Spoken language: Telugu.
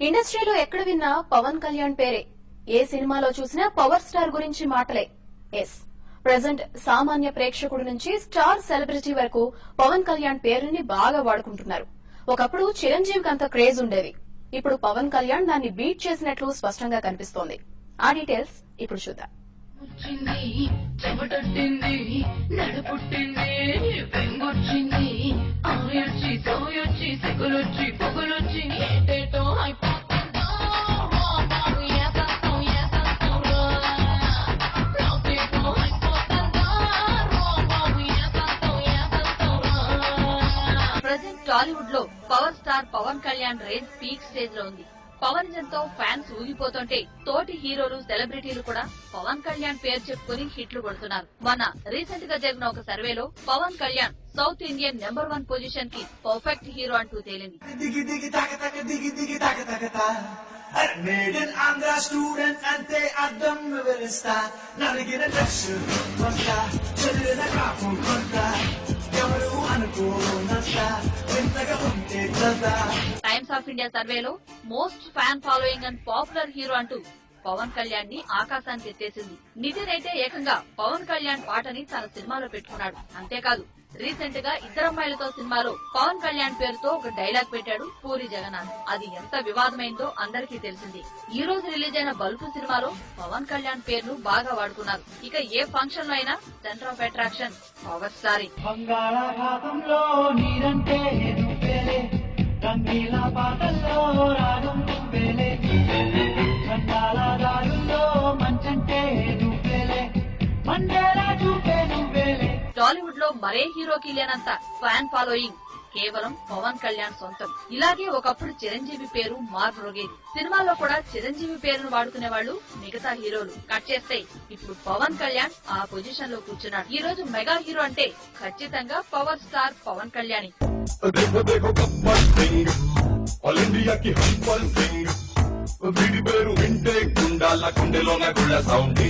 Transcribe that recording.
ఇండస్ట్రీలో ఎక్కడ విన్నా పవన్ కళ్యాణ్ పేరే. ఏ సినిమాలో చూసినా పవర్ స్టార్ గురించి మాటలే. ఎస్, ప్రెజెంట్ సామాన్య ప్రేక్షకుడు నుంచి స్టార్ సెలబ్రిటీ వరకు పవన్ కళ్యాణ్ పేరుని బాగా వాడుకుంటున్నారు. ఒకప్పుడు చిరంజీవికి అంత క్రేజ్ ఉండేది. ఇప్పుడు పవన్ కళ్యాణ్ దాన్ని బీట్ చేసినట్లు స్పష్టంగా కనిపిస్తోంది. ఆ డీటెయిల్స్ ఇప్పుడు చూద్దాం. ప్రజెంట్ టాలీవుడ్ లో power star Pawan Kalyan range peak stage లో ఉంది. పవనిజం తో ఫ్యాన్స్ ఊగిపోతుంటే తోటి హీరోలు సెలబ్రిటీలు కూడా పవన్ కళ్యాణ్ పేరు చెప్పుకుని హిట్లు కొడుతున్నారు. మొన్న రీసెంట్ గా జరిగిన ఒక సర్వేలో Pawan Kalyan south Indian number 1 position కి పర్ఫెక్ట్ హీరో అంటూ తేలింది. టైమ్స్ ఆఫ్ ఇండియా సర్వేలో most fan following and popular hero అంటూ పవన్ కళ్యాణ్ ని ఆకాశానికి ఎత్తేసింది. నితిన్ అయితే ఏకంగా పవన్ కళ్యాణ్ పాటని తన సినిమాలో పెట్టుకున్నాడు. అంతేకాదు, రీసెంట్ గా ఇద్దరమ్మాయిలతో సినిమాలో పవన్ కళ్యాణ్ పేరుతో ఒక డైలాగ్ పెట్టాడు పూరి జగన్నాథ్. అది ఎంత వివాదమైందో అందరికీ తెలిసింది. ఈ రోజు రిలీజ్ అయిన బల్కు సినిమాలో పవన్ కళ్యాణ్ పేరును బాగా వాడుకున్నారు. ఇక ఏ ఫంక్షన్ లో అయినా centre of attraction power star. బంగాళాఖాతంలో నీరంటే నువ్వేలే, రంగీల పాటల్లో రాగం నువ్వేలే, రంగాల దారుల్లో మంచంటే నువ్వేలే, మండేలా చూపే నువ్వేలే. టాలీవుడ్ లో మరే హీరోకి లేనంత ఫ్యాన్ ఫాలోయింగ్ కేవలం పవన్ కళ్యాణ్ సొంతం. ఇలాగే ఒకప్పుడు చిరంజీవి పేరు మార్మోగేది. సినిమాలో కూడా చిరంజీవి పేరును వాడుకునే వాళ్ళు మిగతా హీరోలు. కట్ చేస్తే ఇప్పుడు పవన్ కళ్యాణ్ ఆ పొజిషన్ లో కూర్చున్నాడు. ఈ రోజు మెగా హీరో అంటే ఖచ్చితంగా పవర్ స్టార్ పవన్ కళ్యాణ్. వీడి పేరు వింటే గుండాల గుండెలోన గుళ్ళ సౌండ్